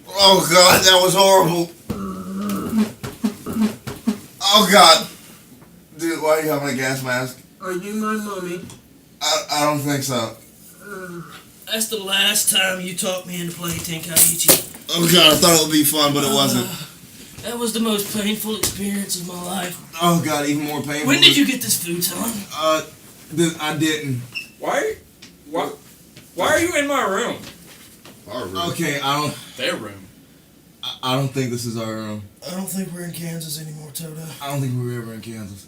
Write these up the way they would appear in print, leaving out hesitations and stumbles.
Oh God, that was horrible. Oh God. Dude, why are you having a gas mask? Are you my mommy? I don't think so. That's the last time you talked me into playing Tenkaichi. Oh God, I thought it would be fun, but it wasn't. That was the most painful experience of my life. Oh God, even more painful. When did you get this futon? I didn't. Why are you in my room? Our room. Okay, Their room. I don't think this is our room. I don't think we're in Kansas anymore, Toto. I don't think we were ever in Kansas.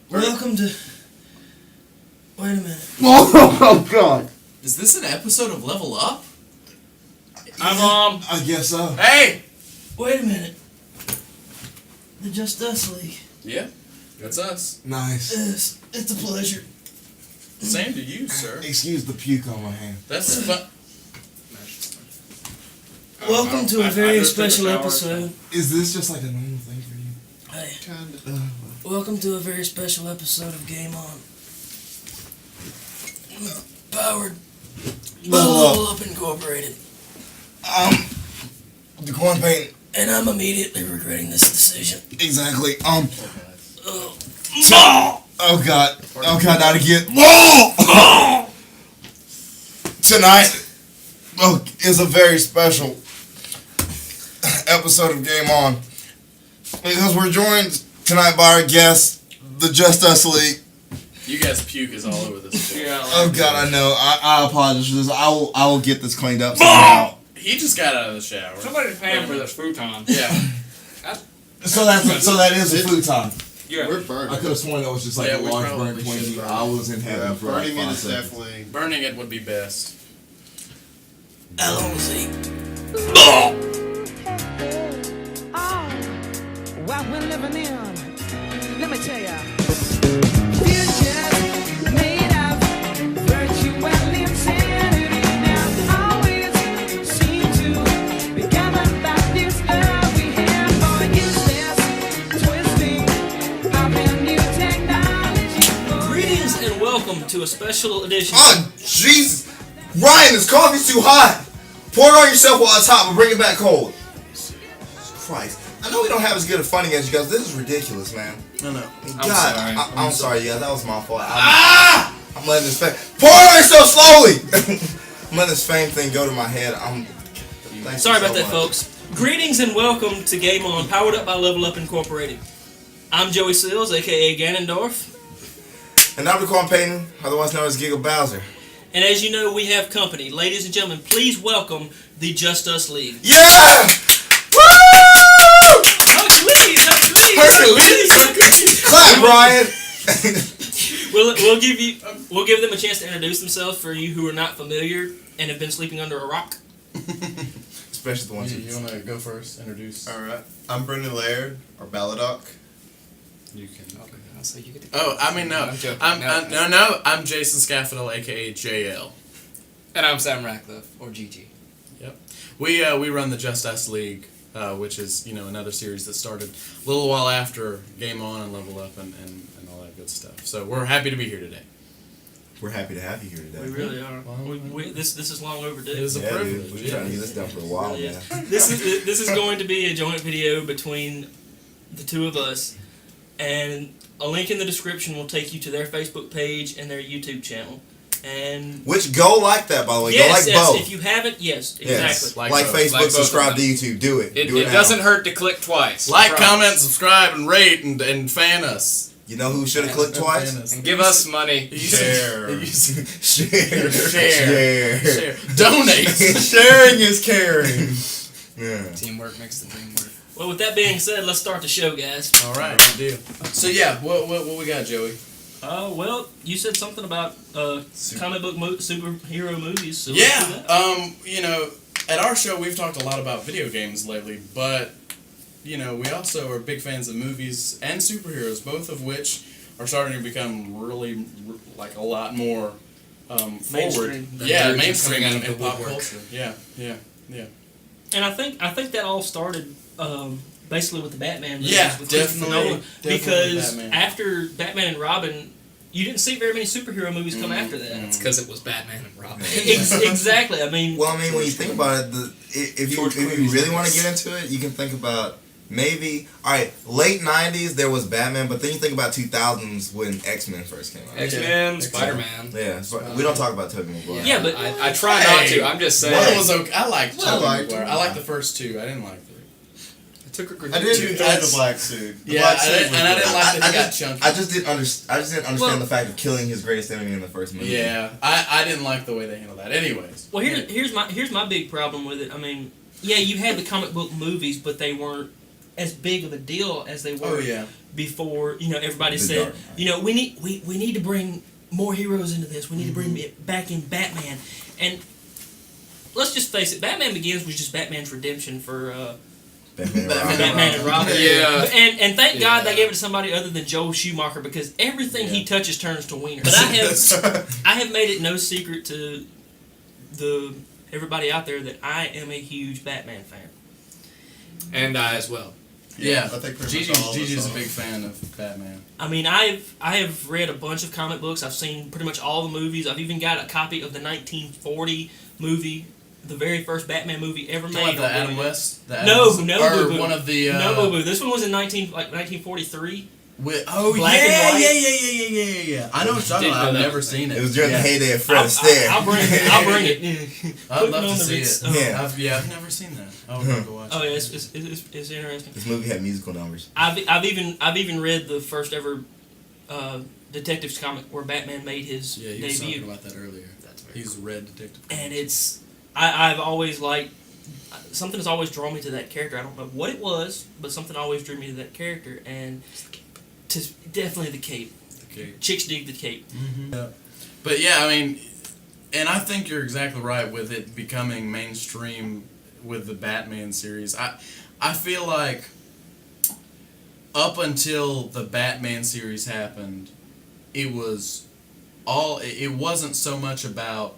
Welcome to... Wait a minute. Oh God. Is this an episode of Level Up? I guess so. Hey! Wait a minute. The Just Us League. Yeah, that's us. Nice. It's a pleasure. Same to you, sir. Excuse the puke on my hand. That's fun. Welcome to a very special episode. Is this just like a normal thing for you? Hey, Kinda. welcome to a very special episode of Game On. Powered by Level Up Incorporated. The corn paint. And I'm immediately regretting this decision. Exactly. Oh God. Oh God, not again. Tonight is a very special episode of Game On because we're joined tonight by our guest, the Just Us League. You guys' puke is all over this floor. Yeah. Oh God, I know. I apologize for this. I will get this cleaned up somehow. He just got out of the shower. Somebody's paying for this futon. Yeah. So that is a futon. Yeah. We're burning. I could have sworn that was just like Yeah, a we large probably burnt should Twinkie. burn I was in heaven for like burning it 5 is seconds. definitely. Burning it would be best. Allons-y. What we're living in, let me tell ya. Futures made of virtue and insanity. Now always seem to be gathered about this love we have for useless twisting of a new technology. Greetings and welcome to a special edition. Oh Jesus, Ryan, this coffee's too hot. Pour it on yourself while it's hot, but bring it back cold. Jesus Christ. I know we don't have as good a funding as you guys. This is ridiculous, man. No. God, I'm sorry. Yeah, that was my fault. I'm letting this fame. Pour it on yourself slowly. I'm letting this fame thing go to my head. Thank Sorry you about so that, much. folks. Greetings and welcome to Game On, powered up by Level Up Incorporated. I'm Joey Sills, aka Ganondorf. And I'm the Corn Payton, otherwise known as Giggle Bowser. And as you know, we have company. Ladies and gentlemen, please welcome the Just Us League. Yeah! Woo! Hercules! Clap, Brian! We'll give them a chance to introduce themselves for you who are not familiar and have been sleeping under a rock. Especially the ones You want to go first? Introduce. Alright. I'm Brendan Laird, or Balladoc. You can. So you get to Oh, I mean, no. I'm joking. I'm Jason Scaffidel, aka JL. And I'm Sam Ratcliffe, or GG. Yep. We run the Just Us League, which is another series that started a little while after Game On and Level Up and all that good stuff. So we're happy to be here today. We're happy to have you here today. We really are. This is long overdue. It is a privilege. We've been trying to get this done for a while, Yeah. man. This is going to be a joint video between the two of us, and a link in the description will take you to their Facebook page and their YouTube channel. And Which go like that, by the way. yes, go like both. if you haven't, yes, exactly. Yes. Like Like both. Facebook, Like both subscribe of to them. YouTube. Do it. It Do it now. doesn't hurt to click twice. Like, Promise. comment, subscribe, and rate, and fan us. You know who should have clicked And twice? fan us. And give us money. Share. Share. Share. Donate. Sharing is caring. Yeah. Teamwork makes the dream work. Well, with that being said, let's start the show, guys. All right, good deal. So yeah, what we got, Joey? Well, you said something about comic book superhero movies. So let's do Yeah. that. At our show we've talked a lot about video games lately, but we also are big fans of movies and superheroes, both of which are starting to become really like a lot more forward. Mainstream. Yeah, They're mainstream coming out of in the pop woodwork. culture. Yeah. And I think that all started basically with the Batman movies. Yeah, with definitely. Christopher Nolan, because Batman. after Batman and Robin, you didn't see very many superhero movies come after that. It's because it was Batman and Robin. Exactly. I mean, Well, I mean, when you think about it, if you really want to get into it, you can think about maybe late '90s there was Batman, but then you think about 2000s when X-Men first came out. X-Men, Spider-Man. Yeah, we don't talk about Tobey Maguire. Yeah, but I try not to. I'm just saying. One was okay. I liked Well, Tobey I liked Maguire. him. I liked the first two. I didn't like three. I took a I did enjoy the black suit. The Yeah, black I suit didn't- was and I good. didn't like that he I got just, chunky. I just didn't understand Well- the fact of killing his greatest enemy in the first movie. Yeah, I didn't like the way they handled that. Anyways. well, here's my big problem with it. I mean, yeah, you had the comic book movies, but they weren't as big of a deal as they were Oh yeah. before. You know, everybody The said, Dark Knight. you know, we need to bring more heroes into this. We need to bring it back in Batman. And let's just face it, Batman Begins was just Batman's redemption for Batman and Robin. Yeah. And thank God they Yeah. gave it to somebody other than Joel Schumacher, because everything he Yeah. touches turns to wiener. But I have made it no secret to everybody out there that I am a huge Batman fan. And I as well. Yeah. I think pretty much all of us Gigi's a are. big fan of Batman. I mean, I have read a bunch of comic books. I've seen pretty much all the movies. I've even got a copy of the 1940 movie, the very first Batman movie ever Talking made. about the on Adam DVD. West? The No, Adam no, Or boo-boo. one of the... No, boo-boo. This one was in 1943. Black and white. yeah. I know what you're talking Didn't about. I've know that never was seen it. It was during yeah. the heyday of Fred Astaire. I'll bring it. I'll bring it. I'd Putting love on to the see Ritz- it. Yeah. I've never seen that. I would love to watch Oh it. yeah, it's interesting. This movie had musical numbers. I've even read the first ever detectives comic where Batman made his Yeah, he was talking debut, about that earlier. That's very He's Red Detective. and it's I've always liked something has always drawn me to that character. I don't know what it was, but something always drew me to that character, and definitely the cape. Okay. Chicks dig the cape. But yeah, I mean, and I think you're exactly right with it becoming mainstream with the Batman series. I feel like up until the Batman series happened, it wasn't so much about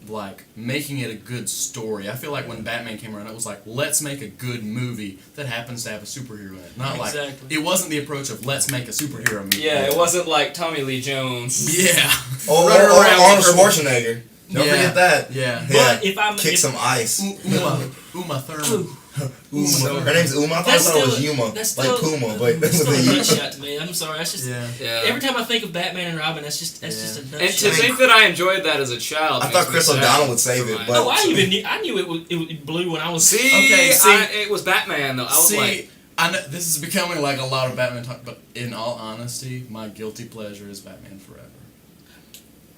like making it a good story. I feel like when Batman came around, it was like, let's make a good movie that happens to have a superhero in it. Not Exactly. like it wasn't the approach of let's make a superhero movie. Yeah, it wasn't like Tommy Lee Jones. Yeah. Oh, Running around Arnold with her- Schwarzenegger. Don't Yeah. forget that. Yeah. Yeah. But if I'm Kick some ice. Uma Thurman. Uma. Her name's Uma. I That's thought it was still- Yuma. that's Like still- Puma, but that's that's still a what nut they shot to me. I'm sorry. That's just Yeah. Yeah. every time I think of Batman and Robin, that's just a nut And to shot. think that I enjoyed that as a child. I makes thought me Chris sad. O'Donnell would save it, but- Oh, I knew it blew when I was. See, Okay, see- it was Batman though. I was See, like, I know this is becoming like a lot of Batman talk, but in all honesty, my guilty pleasure is Batman Forever.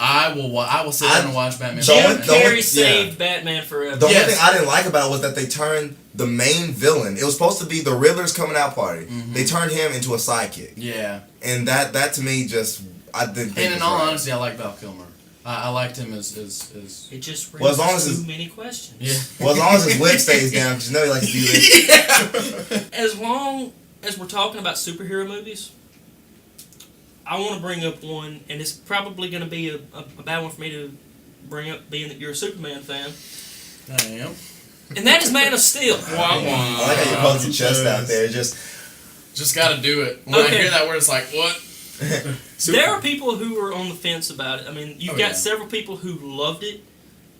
I will sit down and watch Batman Don't- Jim Forever. don't- Carrey yeah. saved Batman Forever. The Yes. only thing I didn't like about it was that they turned the main villain. It was supposed to be the Riddler's coming out party. They turned him into a sidekick, Yeah, and that to me just I didn't. Think and in was all right. honesty, I like Val Kilmer. I liked him as It just Well, as long raises as too it's- many questions. yeah. Well, as long as his wig stays down, because you know he likes to do this. As long as we're talking about superhero movies, I want to bring up one, and it's probably going to be a bad one for me to bring up, being that you're a Superman fan, I am. and that is Man of Steel. I like how you pose your chest out there. Just Just got to do it. When I Okay. hear that word, it's like what? There are people who are on the fence about it. I mean, you've Oh, got yeah. several people who loved it.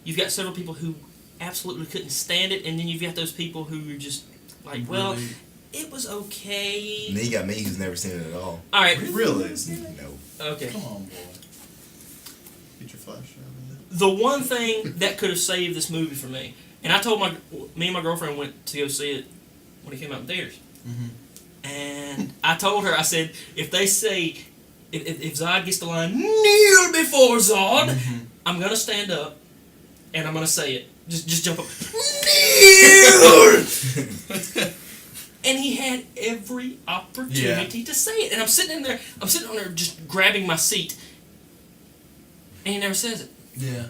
You've got several people who absolutely couldn't stand it, and then you've got those people who are just like, well, Really? it was okay. and then you got me who's never seen it at all. All right. Really? No. Okay. Come on, boy. Get your flash. The one thing that could have saved this movie for me, and I told me and my girlfriend went to go see it when it came out in theaters, and I told her, I said, if they say, if Zod gets the line, kneel before Zod, I'm gonna stand up, and I'm gonna say it. Just jump up, kneel. And he had every opportunity to say it, and I'm sitting on there just grabbing my seat, and he never says it. Yeah.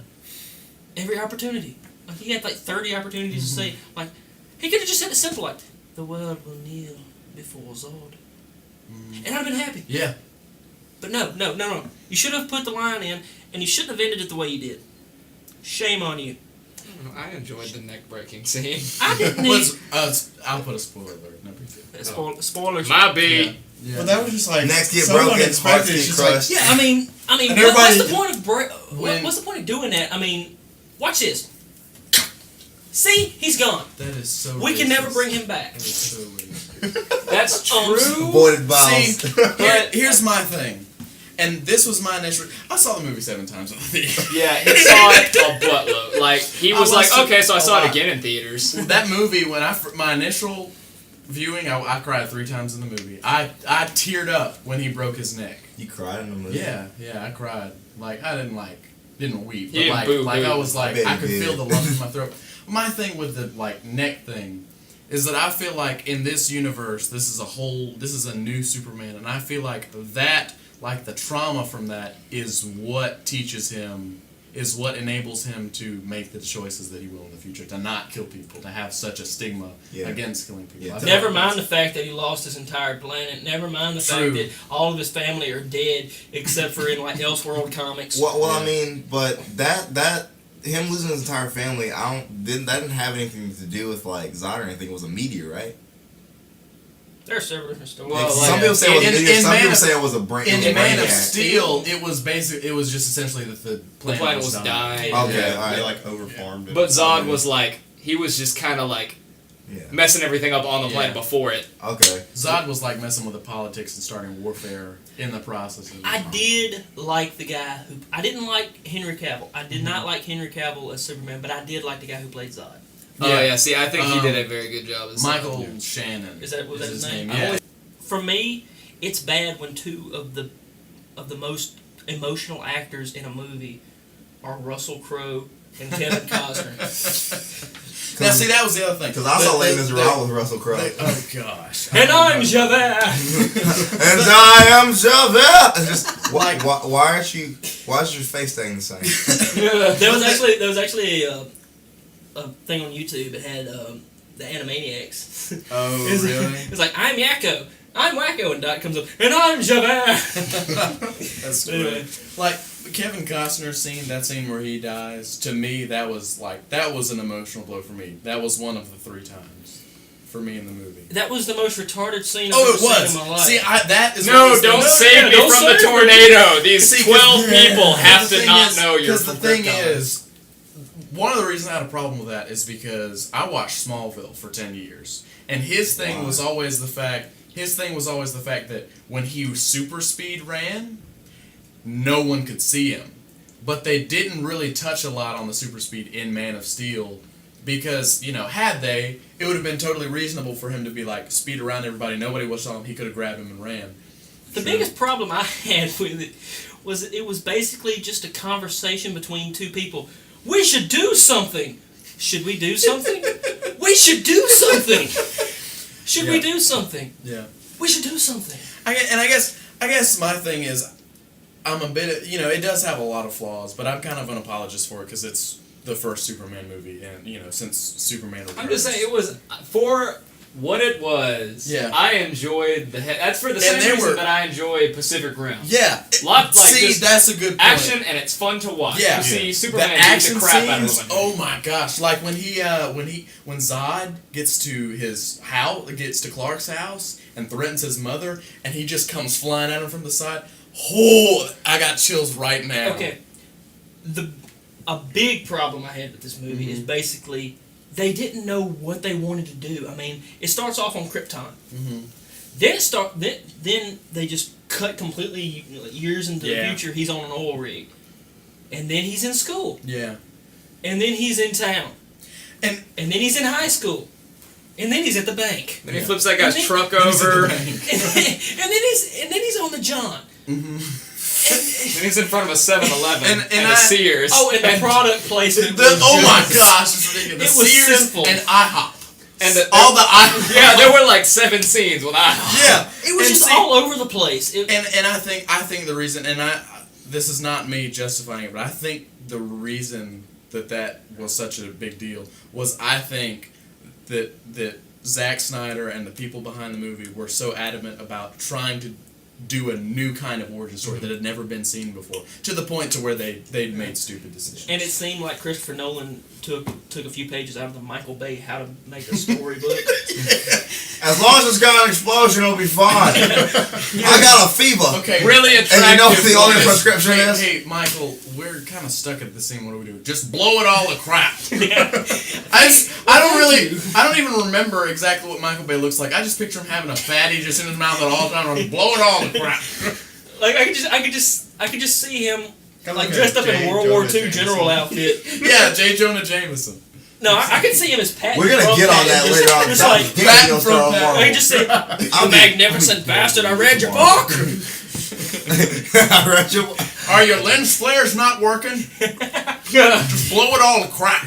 Every opportunity. Like, he had like 30 opportunities to say, like, he could have just said it simple, like, the world will kneel before Zod. And I'd have been happy. Yeah. But no. You should have put the line in, and you shouldn't have ended it the way you did. Shame on you. I enjoyed the neck breaking scene. I didn't need I'll put a spoiler alert. No big deal. spoilers. My B. Yeah. But that was just like Necks get so broken, unexpected. hearts It's get just like, crushed. Yeah, I mean, And what's the everybody- point of When- what's the point of doing that? I mean, watch this. See, he's gone. That is so. We can never racist. bring him back. That is so racist. That's true. Avoided bounds. See, here's my thing, and this was my initial. I saw the movie 7 times in the theater. Yeah, he saw it a buttload. Like he I was like, watched it okay, so I a saw it lot. again in theaters. That movie, when my initial viewing, I cried 3 times in the movie. I teared up when he broke his neck. You cried in the movie. Yeah, I cried. Like I didn't weep, You but didn't like boo-boo. I was like I bet I you could did. feel the lump in my throat. My thing with the like neck thing is that I feel like in this universe, this is a new Superman, and I feel like that, like the trauma from that, is what teaches him, is what enables him to make the choices that he will in the future, to not kill people, to have such a stigma Yeah. against killing people. Yeah. I feel Never like mind the fact that he lost his entire planet. Never mind the True. fact that all of his family are dead, except for in like Elseworld comics. Well, I Yeah. mean, but that him losing his entire family, that didn't have anything to do with like Zod or anything. It was a meteor, right? There are several different stories. Well, some like, people say it was a in- meteor. in Some Man people of- say it was a brain. In it was a Man of brainiac. Steel, it was just essentially that the planet, planet was dying. Okay, yeah, alright. they like overfarmed it. But Zod was like, he was just kind of like Yeah. messing everything up on the Yeah. planet before it. Okay. Zod was like messing with the politics and starting warfare in the process. Of I did like the guy who. I didn't like Henry Cavill. I did not like Henry Cavill as Superman, but I did like the guy who played Zod. Oh yeah, see, I think he Um, did a very good job as Michael Zod. Shannon. Was that his name? Yeah. For me, it's bad when two of the most emotional actors in a movie are Russell Crowe and Kevin Costner. Now, see, that was the other thing. Because I saw The- Les the- Miserables with Russell Crowe. Oh gosh. And I'm Javert. And I am Javert. It's just why is your face staying the same? There was actually a thing on YouTube that had the Animaniacs. Oh It's really? It's like I'm Yakko, I'm Wacko, and Dot comes up, and I'm Javert. That's Anyway. great. Like Kevin Costner's scene, that scene where he dies. To me, that was an emotional blow for me. That was one of the 3 times for me in the movie. That was the most retarded scene I've Oh, ever it seen was. in my life. See, that is No, what don't was- save me don't from the save me. tornado. These See, 12 people have the to thing not is- know you're Because the from thing Krypton. is, one of the reasons I had a problem with that is because I watched Smallville for 10 years, and his thing was always the fact. His thing was always the fact that when he super speed ran, no one could see him. But they didn't really touch a lot on the super speed in Man of Steel, because had they, it would have been totally reasonable for him to be like speed around everybody. Nobody was on him. He could have grabbed him and ran. The biggest problem I had with it was basically just a conversation between two people. We should do something. Should we do something? We should do something. Should we Yeah. do something? Yeah. We should do something. I guess my thing is, I'm a bit, it does have a lot of flaws, but I'm kind of an apologist for it because it's the first Superman movie, and since Superman. I'm Returns. just saying, it was for what it was. Yeah. I enjoyed that's for the And same they reason were- that I enjoy Pacific Rim. Yeah. Lot, like, See, just that's a good point. Action, and it's fun to watch. Yeah. You see The Superman beat action the crap out of scenes. him. Oh my gosh! Like when Zod gets to his house, gets to Clark's house, and threatens his mother, and he just comes flying at him from the side. Oh, I got chills right now. Okay. A big problem I had with this movie is basically they didn't know what they wanted to do. I mean, it starts off on Krypton. Then they just cut completely years into the Yeah. future. He's on an oil rig, and then he's in school, Yeah. and then he's in town, And and then he's in high school, and then he's at the bank, Then he flips that guy's And then- truck He's at the over. bank. and then he's on the John. And he's in front of a 7-Eleven And and a I- Sears. Oh, and the product placement. Oh was my just- gosh, it's ridiculous. It was Sears simple. and IHOP. And the- all the IHOP. Yeah, there were like 7 scenes with IHOP. Yeah. It was And just see- all over the place. And I think the reason, and this is not me justifying it, but I think the reason that was such a big deal was I think that Zack Snyder and the people behind the movie were so adamant about trying to do a new kind of origin story that had never been seen before, to the point to where they'd made stupid decisions. And it seemed like Christopher Nolan took a few pages out of the Michael Bay How to Make a Storybook. As long as it's got an explosion, it'll be fine. I got a fever. Okay, Really attractive. And you know what the only boys. prescription is? Hey, Michael, we're kind of stuck at the scene. What do we do? Just blow it all to crap. I don't even remember exactly what Michael Bay looks like. I just picture him having a fatty just in his mouth at all times, and blow it all to crap. Like I could just see him Kinda like like dressed a up in J. a World War Jonah II Jameson. general outfit. Yeah, J. Jonah Jameson. No, I could see him as Patton. We're gonna from get on Patton, that just- later on. Just That like, was Patton from from Patton. I could just say, "You magnificent bastard! I read your book." I read your. Are your lens flares not working? Just blow it all to crap.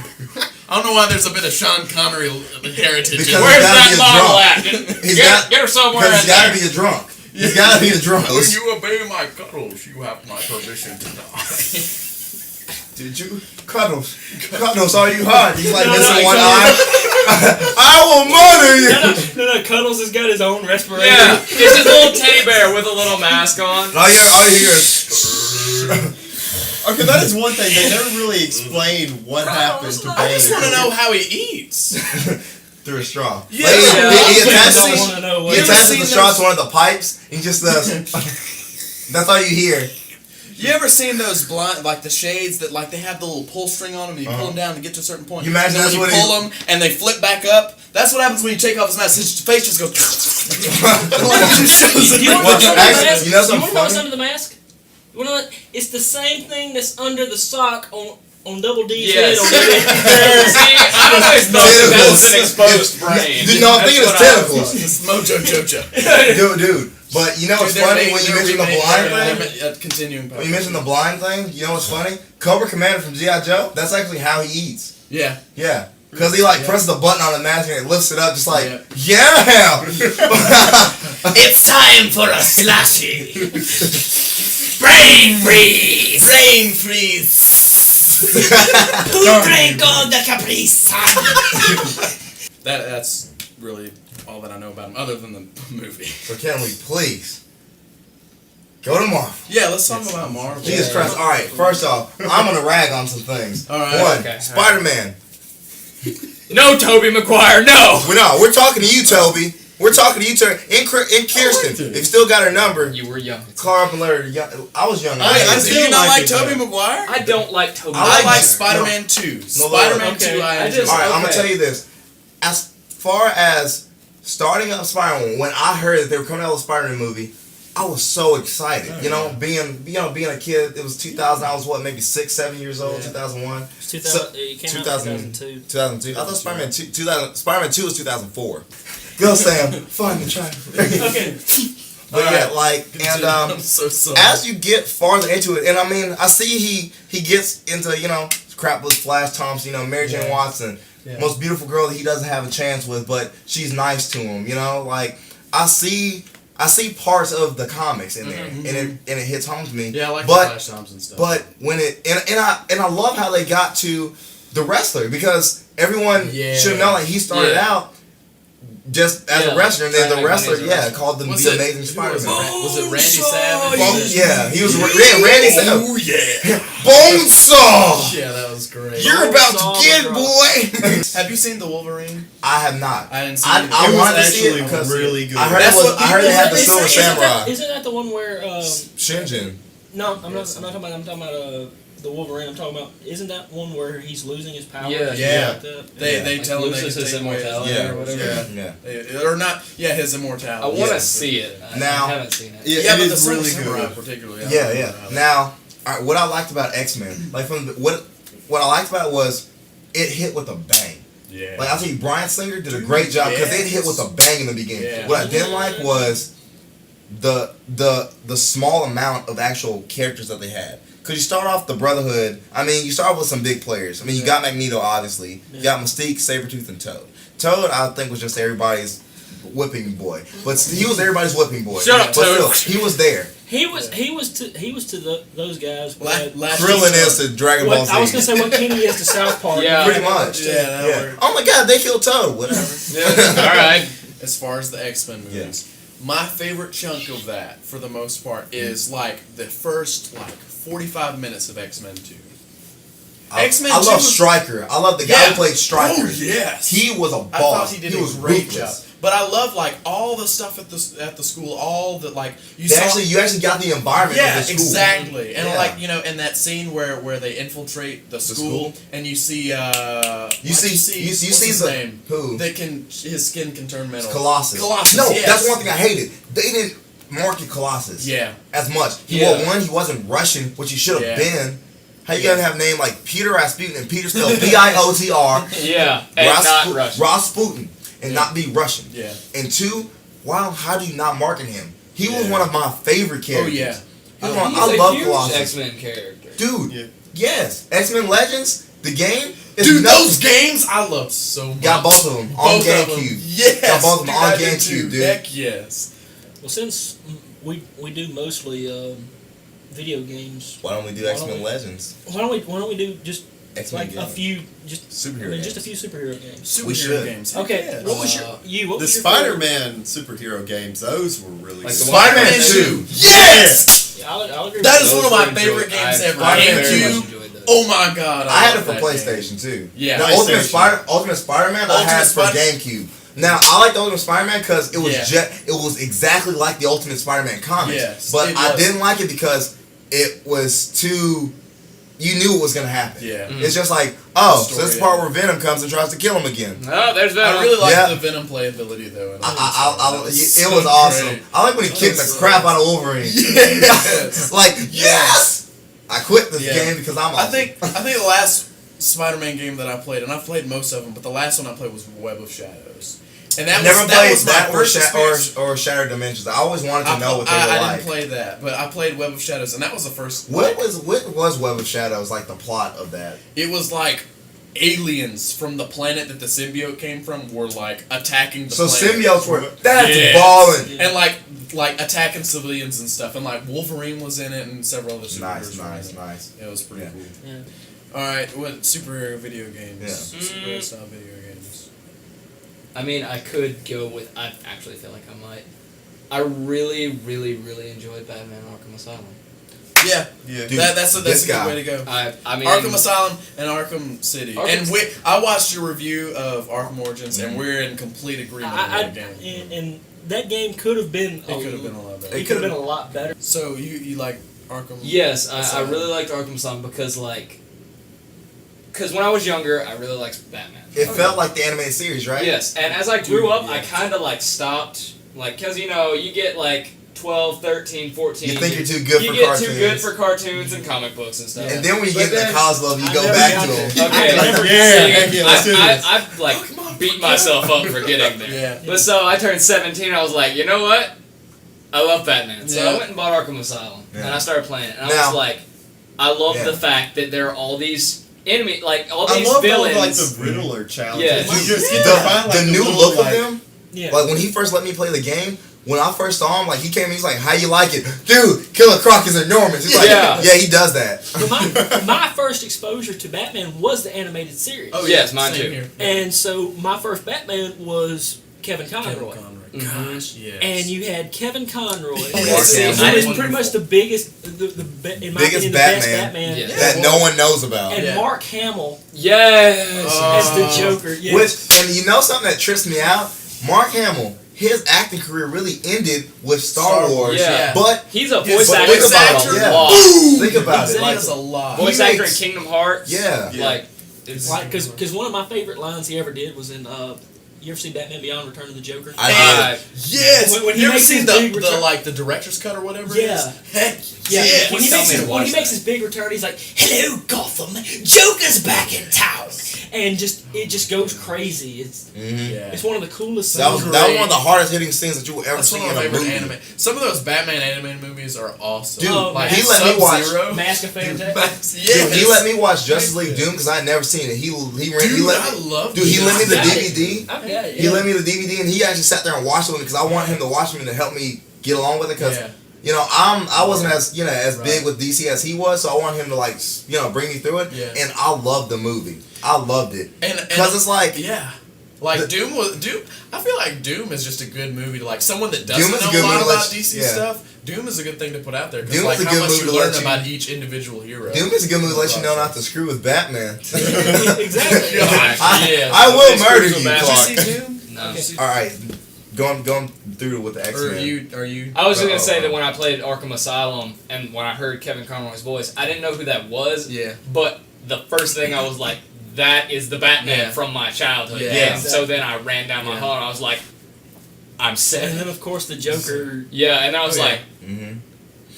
I don't know why there's a bit of Sean Connery heritage. Because in Where's gotta be that a model drunk. at? He's Get, got- get her somewhere Because in he's gotta there. be a drunk. He's gotta be a drunk. When you obey my cuddles, you have my permission to die. Did you? Cuddles. Cuddles, are you hot? He's like No, missing no, one Cuddles. eye. I will murder you! No, Cuddles has got his own respirator. Yeah, it's his little teddy bear with a little mask on. All you hear is. Okay, that is one thing. They never really explain what happened to I just want to Bane. know how he eats. Through a straw. Yeah. Like, he I attaches, don't want to know he what. You ever attaches seen the straw those- to one of the pipes. And he just does. That's all you hear. You ever seen those blind, like the shades that like they have the little pull string on them and you pull them down to get to a certain point? You imagine and then that's when what you he- pull them and they flip back up? That's what happens when you take off his mask. His face just goes. It just shows Do you want to know Well, what's under the actually, mask? you know Do something you want to know what's funny? under the mask? You wanna know, it's the same thing that's under the sock on Double D's Yes. head. See, I always thought that was an exposed brain. Dude, no, I'm thinking it's That's what tentacles. It's Mojo Jojo. Dude. But you know what's funny when you mention the blind thing? Continuing. When you mention the blind thing, you know what's funny? Cobra Commander from G.I. Joe, that's actually how he eats. Yeah. Yeah. Because he like presses the button on the mask and it lifts it up just like, Yeah. It's time for a slushy. Brain freeze. Brain freeze. Who drank all the Capri Sun? That's really all that I know about him, other than the movie. So can we please go to Marvel? Yeah, let's talk about Marvel. Jesus Christ. Alright, first off, I'm going to rag on some things. Alright. One, Okay, Spider-Man. No, Tobey Maguire, no! We're talking to you, Toby. We're talking to you, and Kirsten. If you still got her number, You were young. call her up and let her. I was young. I hated still it. do not like it, Tobey though. Maguire. I don't like Tobey I I Maguire. like it. Spider-Man 2. No, Spider-Man okay. 2 I I enjoy. just- Alright, I'm going to Okay. tell you this. As far as starting up Spider-Man, when I heard that they were coming out with a Spider-Man movie, I was so excited. Oh, you know, being a kid, it was 2000. I was maybe 6, 7 years old. 2001, It's 2000, it came out in 2002. 2002. I thought Spider-Man 2 was 2004. Go Sam, find the child. Okay. But All yeah, right. like and I'm so sorry. as you get farther into it, and I mean, I see he gets into crap with Flash Thompson, Mary Jane Watson, most beautiful girl that he doesn't have a chance with, but she's nice to him. Like I see parts of the comics in there, and it hits home to me. Yeah, I like but the Flash Thompson stuff. but when it and I love how they got to the wrestler because everyone should have known like he started out just as a wrestler, and then the trying to wrestler, make money as a wrestler. called them Was the it- Amazing who Spider-Man. was it Randy Savage? Well, yeah, he was Randy Savage. Oh yeah. Bonesaw! Yeah, that was great. You're about to Bonesaw get, drop. boy! Have you seen the Wolverine? I have not. I didn't see I it. I It was wanted to see it actually because really good. I heard That's it was. what I heard they had the people Silver say. Samurai. Isn't that the one where? Shinjin. No, I'm not talking about. I'm talking about the Wolverine. I'm talking about. Isn't that one where he's losing his power? Yeah. Yeah. Like that? They Like tell him they loses can his take away immortality Yeah. or whatever. Yeah. Yeah. Or not. Yeah, his I immortality. want to Yeah. see it. I Now- haven't seen it. Yeah, Yeah, it but the is Silver really Samurai good. particularly. I Yeah, don't yeah. know how Now, all right, what I liked about X-Men, like what I liked about it was it hit with a bang. Yeah. Like I tell you, Bryan Singer did a great job because it hit with a bang in the beginning. Yeah. What I didn't like was the small amount of actual characters that they had. Because you start off the Brotherhood. I mean, you start off with some big players. I mean, you got Magneto, obviously. You got Mystique, Sabretooth, and Toad. Toad, I think, was just everybody's whipping boy. But he was everybody's whipping boy. Shut up, but Toad. still, he was there. He was to those guys. Last Krillin is to Dragon Ball What, Z. I was gonna say what Kenny is to South Park. Yeah. Pretty much. Yeah, that worked. Oh my God, they killed Toad. Whatever. All right. As far as the X-Men movies. my favorite chunk of that, for the most part, is like the first 45 minutes of X-Men 2. X-Men I 2 love was- Stryker. I love the guy Yeah. who played Stryker. Oh yes, He was a I boss. thought he did a was great ruthless. job. But I love all the stuff at the school, all the you They saw. you actually got the environment Yeah, of the school. exactly. And Yeah. in that scene where they infiltrate the school, school? and you see You see what's his the name? who? His skin can turn metal. Colossus. Colossus. No, yes. that's one thing I hated. They didn't market Colossus. Yeah. As much. He wasn't Russian, which he should have Yeah. been. How you gonna have a name like Peter Rasputin and Peter spelled Biotr Yeah, and not Russian. Rasputin and not be Russian. Yeah. And two, how do you not market him? He was one of my favorite characters. Oh yeah. He was He's I a love huge Colossus. X-Men character. Dude, Yeah. yes. X-Men Legends, the game, is Dude, nothing. those games I love so much. Got both of them on Both of them. GameCube. Yes. Got both of them dude, on I did GameCube, too. dude. Heck yes. Well, since we do mostly video games, Why don't we do Why X-Men don't we- Legends? why don't we do just X-Men like a games. few just Superhero games. just a few superhero games? Superhero We should. games. Heck Okay, yes. what was your Uh, what The was your Spider-Man superhero games, those were really Like good. the one- Spider-Man Spider-Man 2. Yes. favorite? Yeah, I'll agree. That with is you. one of my Those favorite were games enjoyed. ever. I very GameCube. much enjoyed those. Oh my god. I had it love for that PlayStation game. too. Yeah. The PlayStation. Ultimate Spider-Man I had for Ultimate GameCube. Now I like the Ultimate Spider-Man because it was Yeah. it was exactly like the Ultimate Spider-Man comics. Yes, but it I was. didn't like it because it was too. You knew it was gonna happen. Yeah. It's just like, oh, The so this story, part yeah. where Venom comes and tries to kill him again. Oh, there's Venom. I really like Yeah. the Venom playability though. and It so was awesome. great. I like when he That kicked was the so crap out of Wolverine. Yes. Like yes, I quit this Yeah. game because I'm. I Awesome. think the last Spider-Man game that I played, and I've played most of them, but the last one I played was Web of Shadows, and that Never was played my that first experience. or Shattered Dimensions. I always wanted to know what they were I like. didn't play that, but I played Web of Shadows, and that was the first. What was Web of Shadows like? The plot of that? It was like aliens from the planet that the symbiote came from were like attacking the So planet. symbiotes were that's Yes. balling. And like attacking civilians and stuff, and like Wolverine was in it, and several other superheroes. Nice. were in it. It was pretty Yeah. cool. Yeah. All right, what superhero video games? Yeah. Superhero style video games. I mean, I could go with. I actually feel like I might. I really, really, really enjoyed Batman Arkham Asylum. Yeah, Yeah. Dude, that's a this good guy. way to go. I mean, Arkham Asylum and Arkham City. Arkham And I watched your review of Arkham Origins, and we're in complete agreement on that game. And that game could have been. It could have been a lot better. It could have been a lot better. So you like Arkham? Yes, I Asylum? really liked Arkham Asylum because when I was younger, I really liked Batman. It felt like the animated series, right? Yes, and as I grew up, I yes. kind of stopped, because you get 12, 13, 14. You think you're too good you for get cartoons. too good for cartoons and comic books and stuff. And then when you But get into then- college level, you I go never back got to there. them. Okay, I never- Yeah, let's do this. I've beat myself up for getting there. Yeah. But so I turned 17, I was like, you know what? I love Batman. So Yeah. I went and bought Arkham Asylum. Yeah. And I started playing it. And I Now- was like, I love Yeah. the fact that there are all these enemy, all I these love villains. all, like the Riddler challenges. Yeah. You just get to find, like, The new little, look of like, him, Yeah. like when he first let me play the game, when I first saw him, like he came, he's like, "How you like it, dude? Killer Croc is enormous." He's like, Yeah. "Yeah, he does that." But my first exposure to Batman was the animated series. Oh Yes, mine same too. Here. And so my first Batman was Kevin Conroy. Mhm. Gosh, yes. And you had Kevin Conroy. Oh, who Mark was Hamill. pretty much the biggest, in my Biggest opinion, the best Batman. Batman. Yeah. That no one knows about. And Yeah. Mark Hamill Yes. as the Joker. Yes. Which, and you know something that trips me out? Mark Hamill, his acting career really ended with Star Wars. Yeah. But He's a His voice but actor think about for it, a yeah. lot. think about it. Exactly. Like, That's a lot. Voice He actor in makes- Kingdom Hearts. Yeah. Like, it's Like, because one of my favorite lines he ever did was in, you ever see Batman Beyond Return of the Joker? I Yes. When he you ever makes seen his the big return- the director's cut or whatever? Yeah. It is? Heck Yeah, yes. when he Tell makes me to his, when watch he that. makes his big return, he's like, Hello, Gotham. Joker's back in town. and it just goes crazy. Mhm. Yeah. It's one of the coolest That was scenes. one of the hardest hitting scenes that you will ever That's see one in of my a favorite movie. anime. Some of those Batman animated movies are awesome. Dude, like he let me watch- Sub-Zero. Mask of Fantastic. Yes. Dude, he let me watch Justice League Doom because I had never seen it. He Dude, let I me, love dude, he let me the got it. DVD. I've got it, He let me the DVD, and he actually sat there and watched it with me because I wanted him to watch me to help me get along with it. Because Yeah. I wasn't as as Right. big with DC as he was, so I wanted him to bring me through it. Yeah. And I loved the movie. I loved it And because it's like yeah. Like Doom. I feel like Doom is just a good movie to like someone that doesn't Doom is a know good a lot movie to about let DC you- yeah. stuff. Doom is a good thing to put out there because Doom like is a how good much movie you to learn let you- about each individual hero. Doom is a good movie to let you know not to screw with Batman. Exactly. I will murder you, Did Clark. you see Doom? No. All right, going through with the X Or Men. are you? I was just gonna say that when I played Arkham Asylum and when I heard Kevin Conroy's voice, I didn't know who that was. Yeah. But the first thing I was like, that is the Batman Yeah. from my childhood. Yeah. And so then I ran down my Yeah. hall and I was like, I'm set. And then of course the Joker. Yeah, and I was Oh, yeah. like, Mm-hmm.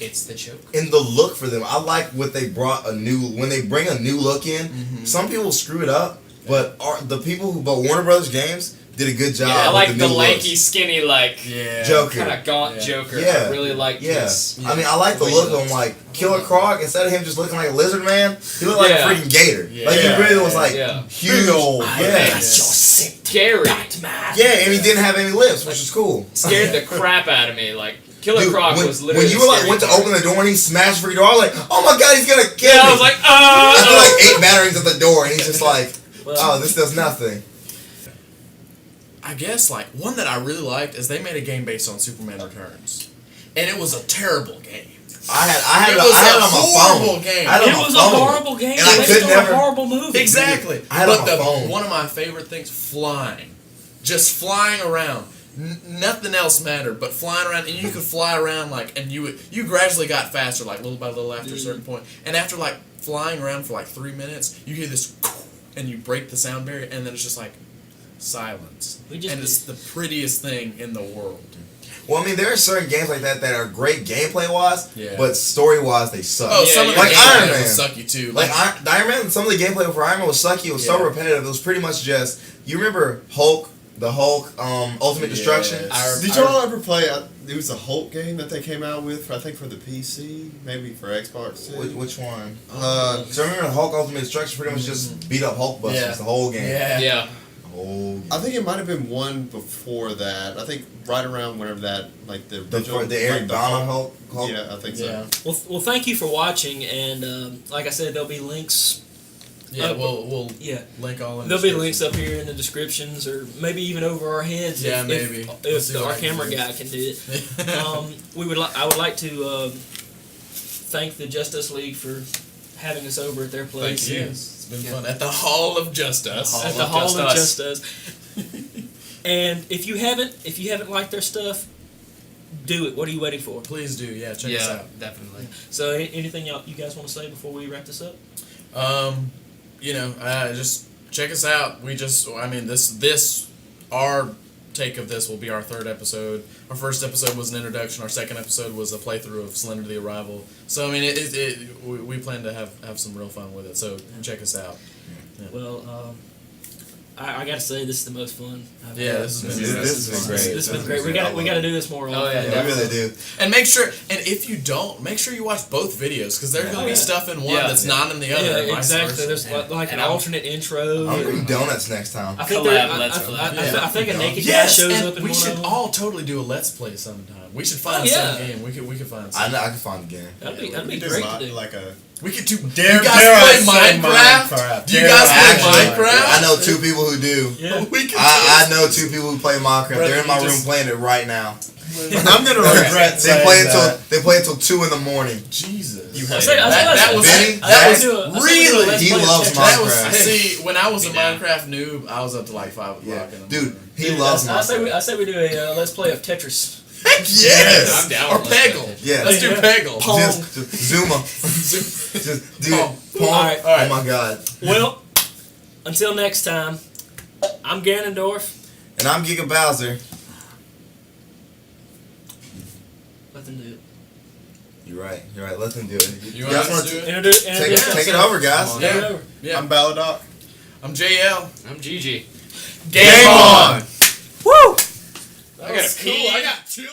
it's the Joker. And the look for them, I like what they brought when they bring a new look in. Some people screw it up, but Warner Brothers Games did a good job. Yeah, I with like the the new lanky, looks. skinny, like Yeah. Joker. kind of gaunt Yeah. Joker. Yeah. I really like Yeah. his. I mean, I like the way look he of him. looks. Like Killer Croc, instead of him just looking like a lizard man, he looked like Yeah. a freaking gator. Yeah. Like he really was like Yeah. huge. old. Yeah. That's your sick Scary. Batman. Yeah, and he didn't have any lips, which is cool. Scared the crap out of me. Like, Killer Dude, Croc when, was literally when you were like the went to scary open the door and he smashed for your door, I was like, oh my god, he's gonna kill Yeah, me. I was like, After like 8 batteries at the door, and he's just like, Well, oh, this does nothing. I guess like one that I really liked is they made a game based on Superman Returns, and it was a terrible game. I had It it was on a my horrible phone. game. I had it it on my was phone. a horrible game. And I They could made never- a horrible movie. Exactly. I had but it on my phone. one of my favorite things, flying, just flying around. Nothing else mattered but flying around, and you could fly around like, and you gradually got faster, like little by little after a certain point. And after like flying around for like 3 minutes, you hear this, and you break the sound barrier, and then it's just like silence. And it's the prettiest thing in the world. Well, I mean, there are certain games like that that are great gameplay wise, Yeah. but story wise they suck. Oh, Yeah, some of the like gameplay Iron will Man. suck you too. Like Iron Man, some of the gameplay for Iron Man was sucky. It was so Yeah. repetitive. It was pretty much just you remember the Hulk Ultimate Destruction. Yes. Did y'all ever play? It was a Hulk game that they came out with. I think for the PC, maybe for Xbox too. Which one? Uh, So remember the Hulk Ultimate Destruction pretty much just beat up Hulk Busters Yeah. the whole game. Yeah. The whole game. I think it might have been one before that. I think right around whenever that, like the original, The Eric like the Bana Hulk. Yeah, I think Yeah. so. Well, thank you for watching, and like I said, there'll be links. Yeah, we'll Yeah, link all in. there'll be description. links up here in the descriptions, or maybe even over our heads. Yeah, if, maybe. if, We'll if see what our I can camera do. guy can do it. I would like to thank the Justice League for having us over at their place. Thank you. and- It's been fun at the Hall of Justice. At the Hall of Justice. And if you haven't liked their stuff, do it. What are you waiting for? Please do, yeah. Check us Yeah, out. definitely. So, anything you guys want to say before we wrap this up? Just check us out. Our take of this will be our 3rd episode. Our first episode was an introduction. Our second episode was a playthrough of Slender the Arrival. So I mean, we plan to have some real fun with it. So check us out. Well, I gotta say this is the most fun. I've Yeah, had. this has been This has been great. This has been great. We got to do this more often. Oh, yeah, Yeah, we really do. And make sure, and if you don't, make sure you watch both videos because there's gonna be stuff in one Yeah. that's not in the other. Yeah, and vice exactly. versa. There's like an And I'm- alternate intro. I'm bringing donuts next time. I think Collab, there- let's I collab. think a naked Yes, guy shows and up in we one should of them. all totally do a let's play sometime. We should find Oh, yeah. some game. We could find I some. know I can find the game. That'd be We great do to do. like a. We could do. Dare- you guys dare I play say Minecraft? Do you Dare guys I play say Minecraft? I know 2 people who do. Yeah. We could. I know 2 people who play Minecraft. Brother, They're in my you room just- playing it right now. I'm gonna regret They saying play that. until 2 in the morning. Jesus. I say that was Benny, really- he loves That was Minecraft. see when I was a Me down. Minecraft noob, I was up to like 5 o'clock. Yeah, in the dude, morning. he loves I Minecraft. say we do a let's play of Tetris. Heck yes! I'm down Or with Let's Peggle. Play Yeah. Let's do Yeah. Peggle. Pong. Just Zuma. Just dude, Pong. Pong. Alright. Oh my god. Well, until next time, I'm Ganondorf. And I'm Giga Bowser. Let them do it. You're right. Let them do it. You guys want wanna us to do it? Introduce take it over, guys. Take Yeah. it over. Yeah. I'm Baladoc. I'm JL. I'm Gigi. Game on! Woo! I got cool. I got 2.